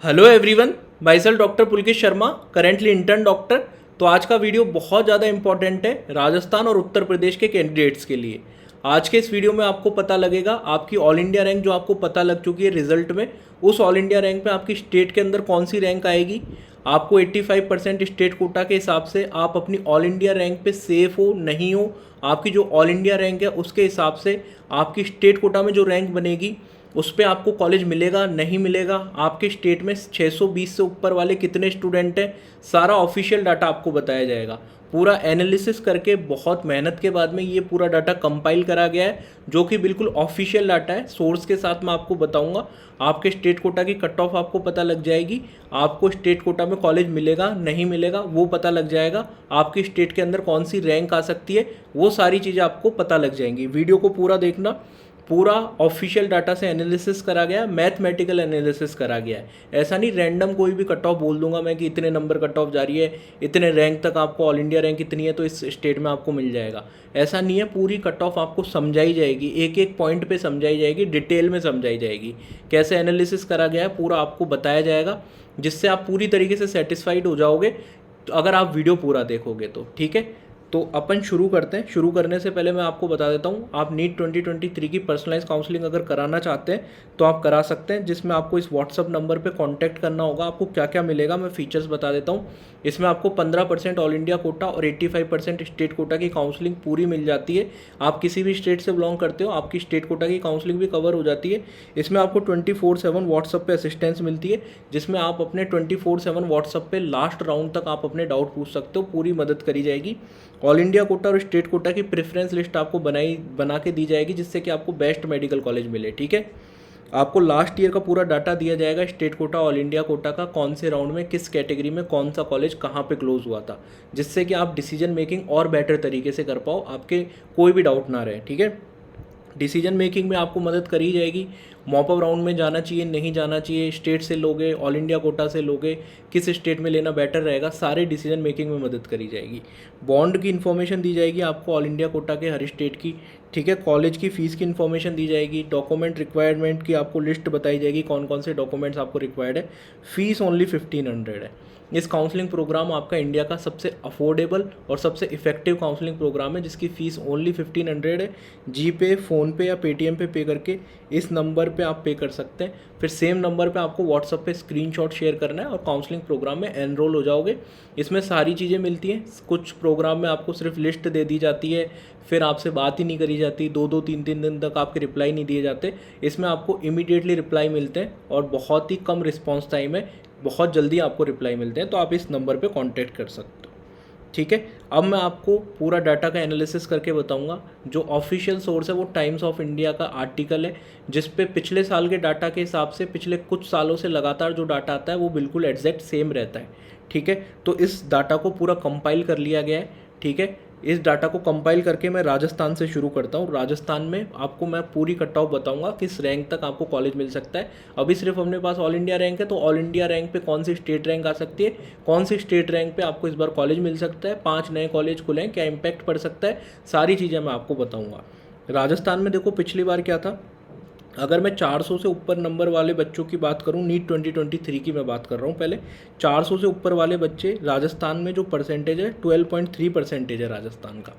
Hello everyone, my self doctor Pulkit Sharma, currently intern doctor. तो आज का वीडियो बहुत ज़्यादा इंपॉर्टेंट है राजस्थान और उत्तर प्रदेश के कैंडिडेट्स के लिए। आज के इस वीडियो में आपको पता लगेगा आपकी ऑल इंडिया रैंक जो आपको पता लग चुकी है रिजल्ट में, उस ऑल इंडिया रैंक पे आपकी स्टेट के अंदर कौन सी रैंक आएगी। आपको 85% स्टेट कोटा के हिसाब से आप अपनी ऑल इंडिया रैंक पे सेफ हो नहीं हो, आपकी जो ऑल इंडिया रैंक है उसके हिसाब से आपकी स्टेट कोटा में जो रैंक बनेगी उस पर आपको कॉलेज मिलेगा नहीं मिलेगा, आपके स्टेट में 620 से ऊपर वाले कितने स्टूडेंट हैं, सारा ऑफिशियल डाटा आपको बताया जाएगा। पूरा एनालिसिस करके बहुत मेहनत के बाद में ये पूरा डाटा कंपाइल करा गया है, जो कि बिल्कुल ऑफिशियल डाटा है। सोर्स के साथ मैं आपको बताऊंगा। आपके स्टेट कोटा की कट ऑफ आपको पता लग जाएगी, आपको स्टेट कोटा में कॉलेज मिलेगा नहीं मिलेगा वो पता लग जाएगा, आपकी स्टेट के अंदर कौन सी रैंक आ सकती है वो सारी चीज़ें आपको पता लग जाएंगी। वीडियो को पूरा देखना। पूरा ऑफिशियल डाटा से एनालिसिस करा गया, मैथमेटिकल एनालिसिस करा गया है। ऐसा नहीं रैंडम कोई भी कट ऑफ बोल दूंगा मैं कि इतने नंबर कट ऑफ जा रही है, इतने रैंक तक आपको ऑल इंडिया रैंक इतनी है तो इस स्टेट में आपको मिल जाएगा। ऐसा नहीं है, पूरी कट ऑफ आपको समझाई जाएगी, एक एक पॉइंट पे समझाई जाएगी, डिटेल में समझाई जाएगी। कैसे एनालिसिस करा गया है पूरा आपको बताया जाएगा, जिससे आप पूरी तरीके से सेटिस्फाइड हो जाओगे तो अगर आप वीडियो पूरा देखोगे तो। ठीक है, तो अपन शुरू करते हैं। शुरू करने से पहले मैं आपको बता देता हूँ, आप नीट 2023 की पर्सनलाइज काउंसलिंग अगर कराना चाहते हैं तो आप करा सकते हैं, जिसमें आपको इस व्हाट्सअप नंबर पे कांटेक्ट करना होगा। आपको क्या क्या मिलेगा मैं फीचर्स बता देता हूँ। इसमें आपको 15% ऑल इंडिया कोटा और 85% स्टेट कोटा की काउंसलिंग पूरी मिल जाती है। आप किसी भी स्टेट से बिलोंग करते हो, आपकी स्टेट कोटा की काउंसलिंग भी कवर हो जाती है। इसमें आपको 24/7 व्हाट्सअप पे असिस्टेंस मिलती है, जिसमें आप अपने 24/7 व्हाट्सअप पे लास्ट राउंड तक आप अपने डाउट पूछ सकते हो, पूरी मदद करी जाएगी। ऑल इंडिया कोटा और स्टेट कोटा की प्रेफरेंस लिस्ट आपको बना के दी जाएगी, जिससे कि आपको बेस्ट मेडिकल कॉलेज मिले। ठीक है, आपको लास्ट ईयर का पूरा डाटा दिया जाएगा, state quota all India quota का कौन से राउंड में किस कैटेगरी में कौन सा कॉलेज कहाँ पे क्लोज हुआ था, जिससे कि आप डिसीजन मेकिंग और बेटर तरीके से कर पाओ, आपके कोई भी डाउट ना रहे। ठीक है, डिसीजन मेकिंग में आपको मदद करी जाएगी। मॉपअप राउंड में जाना चाहिए नहीं जाना चाहिए, स्टेट से लोगे ऑल इंडिया कोटा से लोगे, किस स्टेट में लेना बेटर रहेगा, सारे डिसीजन मेकिंग में मदद करी जाएगी। बॉन्ड की इन्फॉर्मेशन दी जाएगी आपको ऑल इंडिया कोटा के हर स्टेट की। ठीक है, कॉलेज की फ़ीस की इन्फॉर्मेशन दी जाएगी, डॉक्यूमेंट रिक्वायरमेंट की आपको लिस्ट बताई जाएगी, कौन कौन से डॉक्यूमेंट्स आपको रिक्वायर्ड है। फीस ओनली 1500 है। इस काउंसलिंग प्रोग्राम आपका इंडिया का सबसे अफोर्डेबल और सबसे इफेक्टिव काउंसलिंग प्रोग्राम है, जिसकी फ़ीस ओनली 1500 है। जीपे, फ़ोनपे या पेटीएम पे करके इस नंबर पे आप पे कर सकते हैं। फिर सेम नंबर पे आपको व्हाट्सअप पे स्क्रीनशॉट शेयर करना है और काउंसलिंग प्रोग्राम में एनरोल हो जाओगे। इसमें सारी चीज़ें मिलती हैं। कुछ प्रोग्राम में आपको सिर्फ लिस्ट दे दी जाती है, फिर आपसे बात ही नहीं करी जाती, 2-2 3-3 दिन तक आपके रिप्लाई नहीं दिए जाते। इसमें आपको इमीडिएटली रिप्लाई मिलते हैं और बहुत ही कम रिस्पॉन्स टाइम है, बहुत जल्दी आपको रिप्लाई मिलते हैं। तो आप इस नंबर पे कांटेक्ट कर सकते हो। ठीक है, अब मैं आपको पूरा डाटा का एनालिसिस करके बताऊंगा। जो ऑफिशियल सोर्स है वो टाइम्स ऑफ इंडिया का आर्टिकल है, जिस पे पिछले साल के डाटा के हिसाब से पिछले कुछ सालों से लगातार जो डाटा आता है वो बिल्कुल एग्जैक्ट सेम रहता है। ठीक है, तो इस डाटा को पूरा कंपाइल कर लिया गया है। ठीक है, इस डाटा को कंपाइल करके मैं राजस्थान से शुरू करता हूँ। राजस्थान में आपको मैं पूरी कट ऑफ बताऊंगा किस रैंक तक आपको कॉलेज मिल सकता है। अभी सिर्फ अपने पास ऑल इंडिया रैंक है, तो ऑल इंडिया रैंक पे कौन सी स्टेट रैंक आ सकती है, कौन सी स्टेट रैंक पे आपको इस बार कॉलेज मिल सकता है, 5 नए कॉलेज खुले हैं, क्या इम्पैक्ट पड़ सकता है, सारी चीज़ें मैं आपको बताऊँगा। राजस्थान में देखो पिछली बार क्या था। अगर मैं 400 से ऊपर नंबर वाले बच्चों की बात करूं, नीट 2023 की मैं बात कर रहा हूं, पहले 400 से ऊपर वाले बच्चे राजस्थान में जो परसेंटेज है 12.3% है राजस्थान का।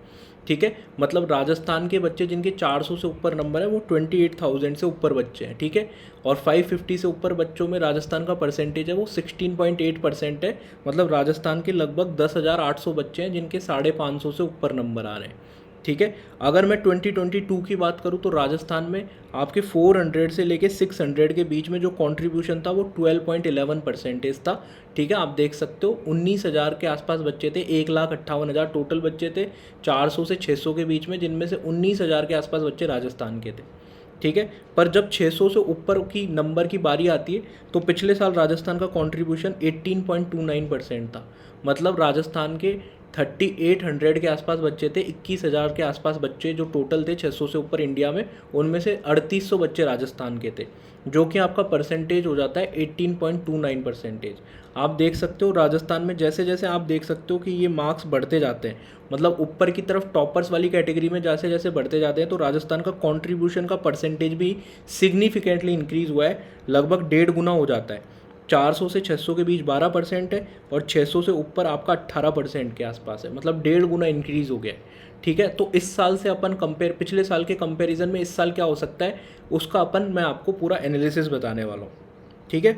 ठीक है, मतलब राजस्थान के बच्चे जिनके 400 से ऊपर नंबर है वो 28,000 से ऊपर बच्चे हैं। ठीक है, और 550 से ऊपर बच्चों में राजस्थान का परसेंटेज है वो 16.8% है। मतलब राजस्थान के लगभग 10,800 बच्चे हैं जिनके 550 से ऊपर नंबर आ रहे हैं। ठीक है, अगर मैं 2022 की बात करूं तो राजस्थान में आपके 400 से लेके 600 के बीच में जो कंट्रीब्यूशन था वो 12.11% था। ठीक है, आप देख सकते हो 19,000 के आसपास बच्चे थे, 1,58,000 टोटल बच्चे थे 400 से 600 के बीच में, जिनमें से 19,000 के आसपास बच्चे राजस्थान के थे। ठीक है, पर जब 600 से ऊपर की नंबर की बारी आती है तो पिछले साल राजस्थान का कंट्रीब्यूशन 18.29% था। मतलब राजस्थान के 3800 के आसपास बच्चे थे, 21,000 के आसपास बच्चे जो टोटल थे 600 से ऊपर इंडिया में, उनमें से 3800 बच्चे राजस्थान के थे, जो कि आपका परसेंटेज हो जाता है 18.29%। आप देख सकते हो राजस्थान में जैसे जैसे आप देख सकते हो कि ये मार्क्स बढ़ते जाते हैं, मतलब ऊपर की तरफ टॉपर्स वाली कैटेगरी में जैसे जैसे बढ़ते जाते हैं, तो राजस्थान का कंट्रीब्यूशन का परसेंटेज भी सिग्निफिकेंटली इंक्रीज़ हुआ है, लगभग 1.5 गुना हो जाता है। 400 से 600 के बीच 12% है और 600 से ऊपर आपका 18% के आसपास है, मतलब 1.5 गुना इंक्रीज़ हो गया है। ठीक है, तो इस साल से अपन कंपेयर, पिछले साल के कंपैरिजन में इस साल क्या हो सकता है उसका मैं आपको पूरा एनालिसिस बताने वाला हूँ। ठीक है,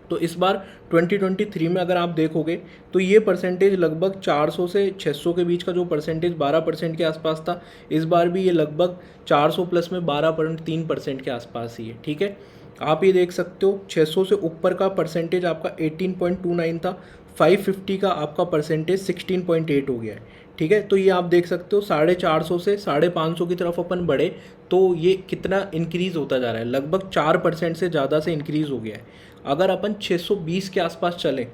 तो इस बार 2023 में अगर आप देखोगे तो ये परसेंटेज लगभग 400 से 600 के बीच का जो परसेंटेज 12% के आसपास था, इस बार भी ये लगभग 400 प्लस में 12.3% के आसपास ही है। ठीक है, आप ये देख सकते हो 600 से ऊपर का परसेंटेज आपका 18.29 था, 550 का आपका परसेंटेज 16.8 हो गया है। ठीक है, तो ये आप देख सकते हो 450 से 550 की तरफ अपन बढ़े तो ये कितना इंक्रीज़ होता जा रहा है, लगभग 4% से ज़्यादा से इंक्रीज़ हो गया है। अगर अपन 620 के आसपास चलें,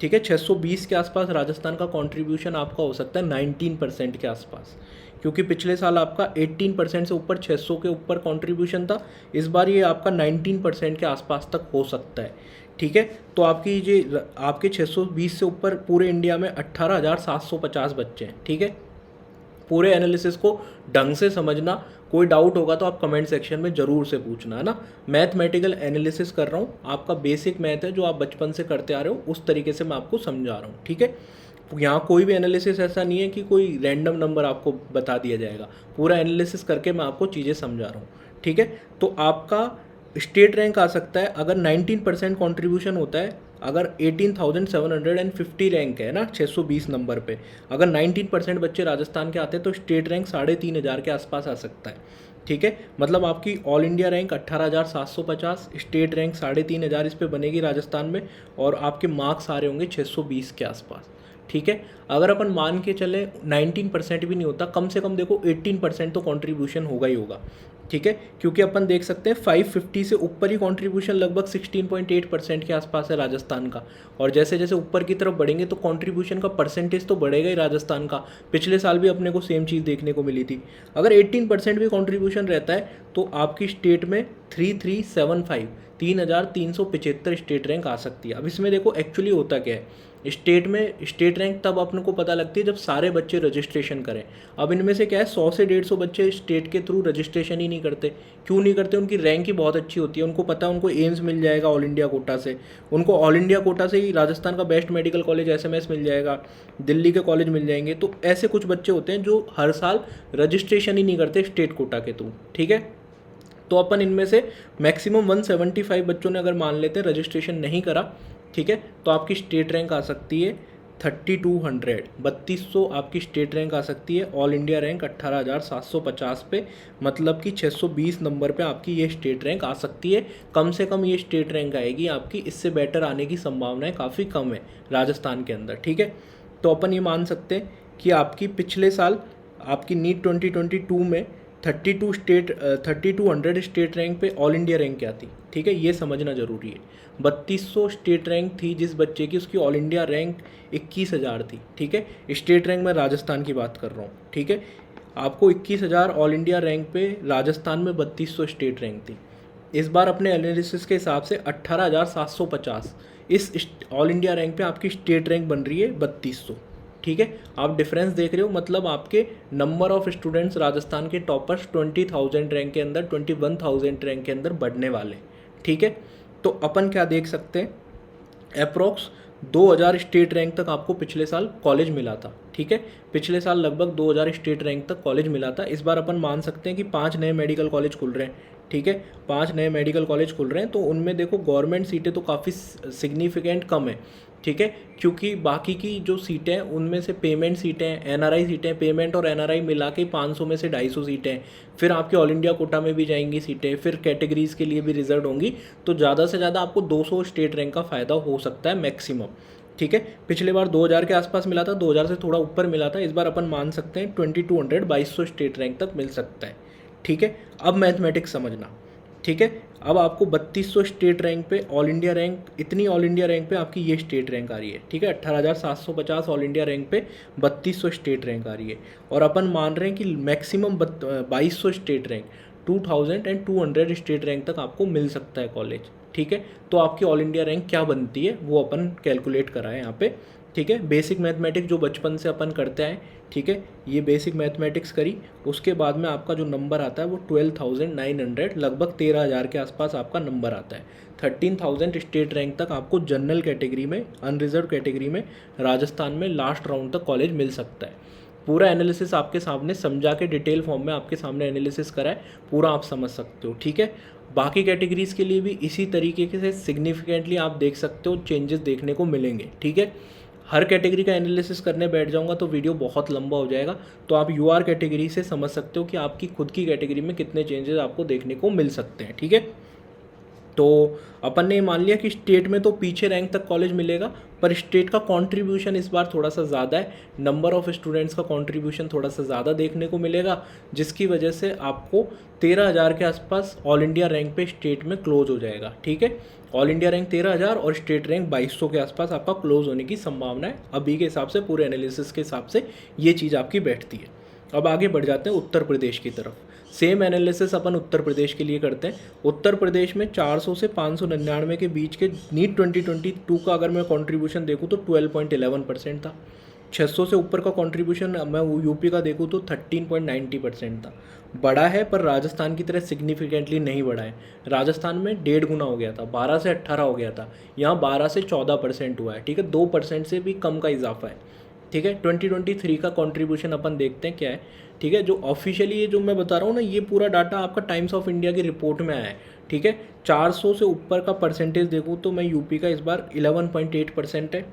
ठीक है, 620 के आसपास राजस्थान का कंट्रीब्यूशन आपका हो सकता है 19% के आसपास, क्योंकि पिछले साल आपका 18% से ऊपर 600 के ऊपर कंट्रीब्यूशन था, इस बार ये आपका 19% के आसपास तक हो सकता है। ठीक है, तो आपकी ये आपके 620 से ऊपर पूरे इंडिया में 18,750 बच्चे हैं। ठीक है, पूरे एनालिसिस को ढंग से समझना, कोई डाउट होगा तो आप कमेंट सेक्शन में ज़रूर से पूछना, है ना। मैथमेटिकल एनालिसिस कर रहा हूँ, आपका बेसिक मैथ है जो आप बचपन से करते आ रहे हो, उस तरीके से मैं आपको समझा रहा हूँ। ठीक है, यहाँ कोई भी एनालिसिस ऐसा नहीं है कि कोई रैंडम नंबर आपको बता दिया जाएगा, पूरा एनालिसिस करके मैं आपको चीज़ें समझा रहा हूँ। ठीक है, तो आपका स्टेट रैंक आ सकता है अगर 19% कॉन्ट्रीब्यूशन होता है, अगर 18,750 रैंक है ना 620 नंबर पे, अगर 19% बच्चे राजस्थान के आते हैं तो स्टेट रैंक 3,500 के आसपास आ सकता है। ठीक है, मतलब आपकी all India rank 18,750, state rank 3,500 इस पे बनेगी राजस्थान में, और आपके मार्क्स आ रहे होंगे 620 के आसपास। ठीक है, अगर अपन मान के चले 19% भी नहीं होता, कम से कम देखो 18% तो कंट्रीब्यूशन होगा ही होगा। ठीक है, क्योंकि अपन देख सकते हैं 550 से ऊपर ही कंट्रीब्यूशन लगभग 16.8% के आसपास है राजस्थान का, और जैसे जैसे ऊपर की तरफ बढ़ेंगे तो कंट्रीब्यूशन का परसेंटेज तो बढ़ेगा ही राजस्थान का। पिछले साल भी अपने को सेम चीज़ देखने को मिली थी। अगर 18% भी कंट्रीब्यूशन रहता है तो आपकी स्टेट में 3375 3,375 स्टेट रैंक आ सकती है। अब इसमें देखो एक्चुअली होता क्या है, स्टेट में स्टेट रैंक तब अपने को पता लगती है जब सारे बच्चे रजिस्ट्रेशन करें। अब इनमें से क्या है, 100 से 150 बच्चे स्टेट के थ्रू रजिस्ट्रेशन ही नहीं करते। क्यों नहीं करते? उनकी रैंक ही बहुत अच्छी होती है, उनको पता है उनको एम्स मिल जाएगा ऑल इंडिया कोटा से, उनको ऑल इंडिया कोटा से ही राजस्थान का बेस्ट मेडिकल कॉलेज SMS मिल जाएगा, दिल्ली के कॉलेज मिल जाएंगे। तो ऐसे कुछ बच्चे होते हैं जो हर साल रजिस्ट्रेशन ही नहीं करते स्टेट कोटा के थ्रू। ठीक है, तो अपन इनमें से मैक्सिमम 175 बच्चों ने अगर मान लेते हैं रजिस्ट्रेशन नहीं करा, ठीक है, तो आपकी स्टेट रैंक आ सकती है 3200, 3200 आपकी स्टेट रैंक आ सकती है। ऑल इंडिया रैंक 18,750 पे, मतलब कि 620 नंबर पे आपकी ये स्टेट रैंक आ सकती है। कम से कम ये स्टेट रैंक आएगी आपकी, इससे बेटर आने की संभावनाएं काफ़ी कम है राजस्थान के अंदर। ठीक है, तो अपन ये मान सकते हैं कि आपकी पिछले साल आपकी नीट 2022 में 3200 स्टेट रैंक पे ऑल इंडिया रैंक क्या थी। ठीक है, ये समझना ज़रूरी है। 3200 स्टेट रैंक थी जिस बच्चे की, उसकी ऑल इंडिया रैंक 21,000 थी। ठीक है, स्टेट रैंक मैं राजस्थान की बात कर रहा हूँ। ठीक है, आपको 21,000 ऑल इंडिया रैंक पे, राजस्थान में 3200 स्टेट रैंक थी। इस बार अपने एनालिसिस के हिसाब से 18,750 इस ऑल इंडिया रैंक पे आपकी स्टेट रैंक बन रही है 3200। ठीक है, आप डिफरेंस देख रहे हो, मतलब आपके नंबर ऑफ स्टूडेंट्स राजस्थान के टॉपर्स 20,000 रैंक के अंदर 21,000 रैंक के अंदर बढ़ने वाले। ठीक है, तो अपन क्या देख सकते हैं, अप्रोक्स 2000 स्टेट रैंक तक आपको पिछले साल कॉलेज मिला था। ठीक है, पिछले साल लगभग 2000 स्टेट रैंक तक कॉलेज मिला था। इस बार अपन मान सकते हैं कि 5 नए मेडिकल कॉलेज खुल रहे हैं। ठीक है, 5 नए मेडिकल कॉलेज खुल रहे हैं, तो उनमें देखो गवर्नमेंट सीटें तो काफ़ी सिग्निफिकेंट कम है। ठीक है, क्योंकि बाकी की जो सीटें हैं उनमें से पेमेंट सीटें, NRI सीटें, पेमेंट और NRI मिला के 500 में से 250 सीटें, फिर आपके ऑल इंडिया कोटा में भी जाएंगी सीटें, फिर कैटेगरीज़ के लिए भी रिजर्व होंगी, तो ज़्यादा से ज़्यादा आपको 200 स्टेट रैंक का फ़ायदा हो सकता है मैक्सिमम। ठीक है, पिछले बार 2000 के आसपास मिला था, 2000 से थोड़ा ऊपर मिला था। इस बार अपन मान सकते हैं 2200 2200 स्टेट रैंक तक मिल सकता है। ठीक है, अब मैथमेटिक्स समझना। ठीक है, अब आपको 3200 स्टेट रैंक पे ऑल इंडिया रैंक, इतनी ऑल इंडिया रैंक पे आपकी ये स्टेट रैंक आ रही है। ठीक है, 18,750 ऑल इंडिया रैंक पे 3200 स्टेट रैंक आ रही है, और अपन मान रहे हैं कि maximum 2200 state rank, 2200 state rank तक आपको मिल सकता है कॉलेज। ठीक है, तो आपकी ऑल इंडिया रैंक क्या बनती है वो अपन कैलकुलेट करा है यहाँ पे। ठीक है। बेसिक मैथमेटिक्स जो बचपन से अपन करते आए, ठीक है, ये बेसिक मैथमेटिक्स करी। उसके बाद में आपका जो नंबर आता है वो 12,900, लगभग 13,000 के आसपास आपका नंबर आता है। 13,000 स्टेट रैंक तक आपको जनरल कैटेगरी में, अनरिजर्व कैटेगरी में राजस्थान में लास्ट राउंड तक कॉलेज मिल सकता है। पूरा एनालिसिस आपके सामने समझा के डिटेल फॉर्म में आपके सामने एनालिसिस करा है, पूरा आप समझ सकते हो, ठीक है। बाकी कैटेगरीज़ के लिए भी इसी तरीके से सिग्निफिकेंटली आप देख सकते हो चेंजेस देखने को मिलेंगे, ठीक है। हर कैटेगरी का एनालिसिस करने बैठ जाऊंगा तो वीडियो बहुत लंबा हो जाएगा, तो आप यूआर कैटेगरी से समझ सकते हो कि आपकी खुद की कैटेगरी में कितने चेंजेस आपको देखने को मिल सकते हैं, ठीक है। तो अपन ने मान लिया कि स्टेट में तो पीछे रैंक तक कॉलेज मिलेगा, पर स्टेट का कंट्रीब्यूशन इस बार थोड़ा सा ज़्यादा है, नंबर ऑफ़ स्टूडेंट्स का कंट्रीब्यूशन थोड़ा सा ज़्यादा देखने को मिलेगा, जिसकी वजह से आपको 13,000 के आसपास ऑल इंडिया रैंक पे स्टेट में क्लोज हो जाएगा, ठीक है। ऑल इंडिया रैंक 13,000 और स्टेट रैंक 2,200 के आसपास आपका क्लोज होने की संभावना है। अभी के हिसाब से, पूरे एनालिसिस के हिसाब से ये चीज़ आपकी बैठती है। अब आगे बढ़ जाते हैं उत्तर प्रदेश की तरफ। सेम एनालिसिस अपन उत्तर प्रदेश के लिए करते हैं। उत्तर प्रदेश में 400 से 599 के बीच के नीट 2022 का अगर मैं कंट्रीब्यूशन देखूँ तो 12.11% था। 600 से ऊपर का कंट्रीब्यूशन मैं यूपी का देखूँ तो 13.90% था। बढ़ा है, पर राजस्थान की तरह सिग्निफिकेंटली नहीं बढ़ा है। राजस्थान में 1.5 गुना हो गया था, 12 से 18 हो गया था, यहाँ 12 से 14% हुआ है, ठीक है। 2% से भी कम का इजाफा है, ठीक है। 2023 का कंट्रीब्यूशन अपन देखते हैं क्या है, ठीक है। जो ऑफिशियली ये जो मैं बता रहा हूँ ना, ये पूरा डाटा आपका टाइम्स ऑफ इंडिया की रिपोर्ट में आया है, ठीक है। 400 से ऊपर का परसेंटेज देखूँ तो मैं यूपी का इस बार 11.8% है।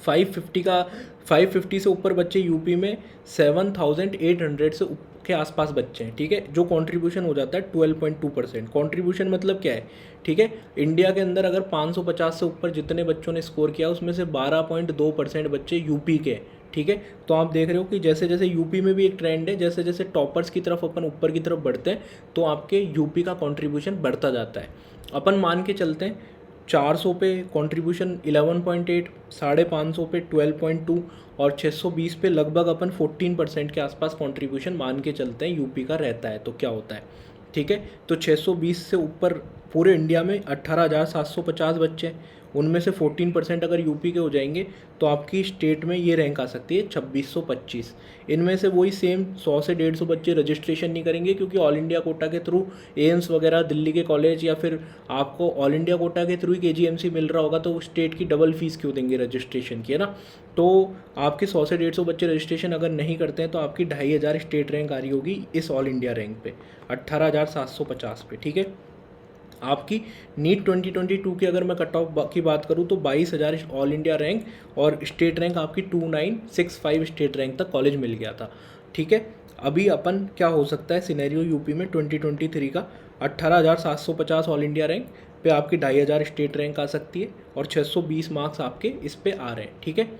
550 से ऊपर बच्चे यूपी में 7,800 से के आसपास बच्चे हैं, ठीक है। जो कंट्रीब्यूशन हो जाता है 12.2%। कंट्रीब्यूशन मतलब क्या है, ठीक है। इंडिया के अंदर अगर 550 से ऊपर जितने बच्चों ने स्कोर किया उसमें से 12.2% बच्चे यूपी के, ठीक है। तो आप देख रहे हो कि जैसे जैसे यूपी में भी एक ट्रेंड है, जैसे जैसे टॉपर्स की तरफ अपन ऊपर की तरफ बढ़ते हैं तो आपके यूपी का कंट्रीब्यूशन बढ़ता जाता है। अपन मान के चलते हैं 400 पे कंट्रीब्यूशन 11.8, 550 पे 12.2 और 620 पे लगभग अपन 14% के आसपास कंट्रीब्यूशन मान के चलते हैं यूपी का रहता है। तो क्या होता है, ठीक है। तो 620 से ऊपर पूरे इंडिया में 18,750 बच्चे हैं, उनमें से 14% अगर यूपी के हो जाएंगे तो आपकी स्टेट में ये रैंक आ सकती है 2625। इनमें से वही सेम 100 से 150 बच्चे रजिस्ट्रेशन नहीं करेंगे, क्योंकि ऑल इंडिया कोटा के थ्रू एम्स वगैरह दिल्ली के कॉलेज या फिर आपको ऑल इंडिया कोटा के थ्रू ही KGMC मिल रहा होगा, तो स्टेट की डबल फीस क्यों देंगे रजिस्ट्रेशन की, है ना। तो आपके 100 से 150 बच्चे रजिस्ट्रेशन अगर नहीं करते हैं तो आपकी 2,500 स्टेट रैंक आ रही होगी इस ऑल इंडिया रैंक पे, 18,750 पे, ठीक है। आपकी नीट 2022 की अगर मैं कट ऑफ की बात करूँ तो 22,000 ऑल इंडिया रैंक और स्टेट रैंक आपकी 2965 स्टेट रैंक तक कॉलेज मिल गया था, ठीक है। अभी अपन क्या हो सकता है सिनेरियो यूपी में 2023 का, 18,750 ऑल इंडिया रैंक पे आपकी 2,500 स्टेट रैंक आ सकती है और 620 मार्क्स आपके इस पे आ रहे हैं, ठीक है।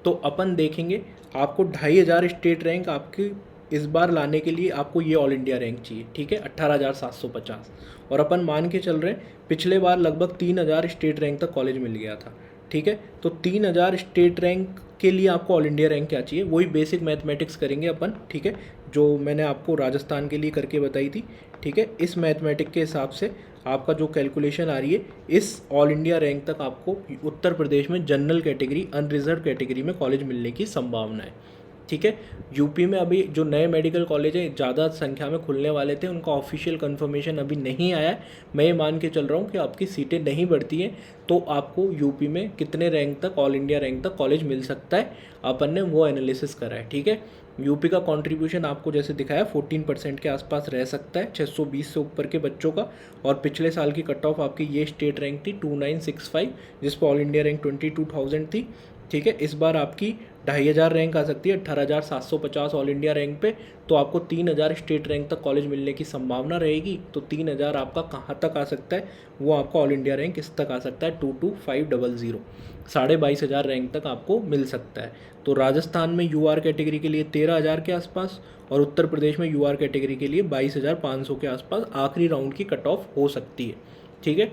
तो अपन देखेंगे आपको 2,500 स्टेट रैंक आपकी इस बार लाने के लिए आपको ये ऑल इंडिया रैंक चाहिए, ठीक है, 18,750। और अपन मान के चल रहे हैं पिछले बार लगभग 3,000 स्टेट रैंक तक कॉलेज मिल गया था, ठीक है। तो 3,000 स्टेट रैंक के लिए आपको ऑल इंडिया रैंक क्या चाहिए, वही बेसिक मैथमेटिक्स करेंगे अपन, ठीक है, जो मैंने आपको राजस्थान के लिए करके बताई थी, ठीक है। इस मैथमेटिक के हिसाब से आपका जो कैलकुलेशन आ रही है, इस ऑल इंडिया रैंक तक आपको उत्तर प्रदेश में जनरल कैटेगरी, अनरिजर्व कैटेगरी में कॉलेज मिलने की संभावना है, ठीक है। यूपी में अभी जो नए मेडिकल कॉलेज हैं ज़्यादा संख्या में खुलने वाले थे, उनका ऑफिशियल कंफर्मेशन अभी नहीं आया है। मैं ये मान के चल रहा हूँ कि आपकी सीटें नहीं बढ़ती हैं तो आपको यूपी में कितने रैंक तक, ऑल इंडिया रैंक तक कॉलेज मिल सकता है, अपन ने वो एनालिसिस करा है, ठीक है। यूपी का कंट्रीब्यूशन आपको जैसे दिखाया 14% के आसपास रह सकता है 620 से ऊपर के बच्चों का, और पिछले साल की कट ऑफ आपकी ये स्टेट रैंक थी 2965, जिस पर ऑल इंडिया रैंक 22,000 थी, ठीक है। इस बार आपकी 2,500 रैंक आ सकती है 18,750 ऑल इंडिया रैंक पे, तो आपको 3,000 स्टेट रैंक तक कॉलेज मिलने की संभावना रहेगी। तो 3,000 आपका कहाँ तक आ सकता है, वो आपका ऑल इंडिया रैंक इस तक आ सकता है 22,500, 22,500 रैंक तक आपको मिल सकता है। तो राजस्थान में यूआर कैटेगरी के लिए 13,000 के आसपास और उत्तर प्रदेश में यूआर कैटेगरी के लिए 22,500 के आसपास आखिरी राउंड की कट ऑफ हो सकती है, ठीक है।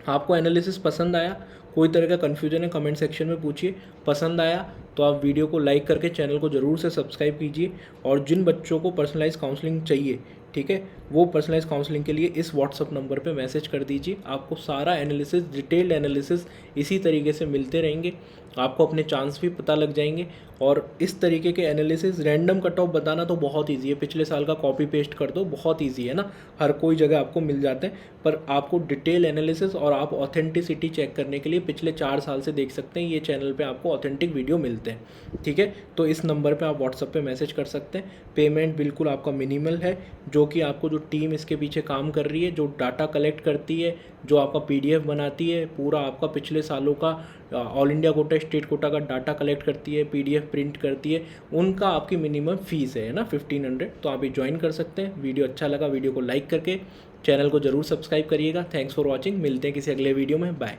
आपको एनालिसिस पसंद आया, कोई तरह का कन्फ्यूजन है कमेंट सेक्शन में पूछिए। पसंद आया तो आप वीडियो को लाइक करके चैनल को ज़रूर से सब्सक्राइब कीजिए, और जिन बच्चों को पर्सनलाइज काउंसलिंग चाहिए, ठीक है, वो पर्सनलाइज काउंसलिंग के लिए इस व्हाट्सअप नंबर पे मैसेज कर दीजिए। आपको सारा एनालिसिस, डिटेल्ड एनालिसिस इसी तरीके से मिलते रहेंगे। आपको अपने चांस भी पता लग जाएंगे। और इस तरीके के एनालिसिस, रैंडम कट ऑफ बताना तो बहुत ईजी है, पिछले साल का कॉपी पेस्ट कर दो, बहुत ईजी है ना, हर कोई जगह आपको मिल जाते हैं। पर आपको डिटेल एनालिसिस और आप ऑथेंटिसिटी चेक करने के लिए पिछले 4 साल से देख सकते हैं, ये चैनल पे आपको ऑथेंटिक वीडियो मिलते हैं। ठीक है, तो इस नंबर पे आप व्हाट्सएप पे मैसेज कर सकते हैं। पेमेंट बिल्कुल आपका मिनिमल है, जो कि आपको जो टीम इसके पीछे काम कर रही है, जो डाटा कलेक्ट करती है, जो आपका PDF बनाती है, पूरा आपका पिछले सालों का all India quota, state quota का डाटा कलेक्ट करती है, PDF प्रिंट करती है, उनका आपकी मिनिमम फीस है ना 1500। तो आप ये ज्वाइन कर सकते हैं। वीडियो अच्छा लगा, वीडियो को लाइक करके चैनल को ज़रूर सब्सक्राइब करिएगा। थैंक्स फॉर वॉचिंग, मिलते हैं किसी अगले वीडियो में, बाय।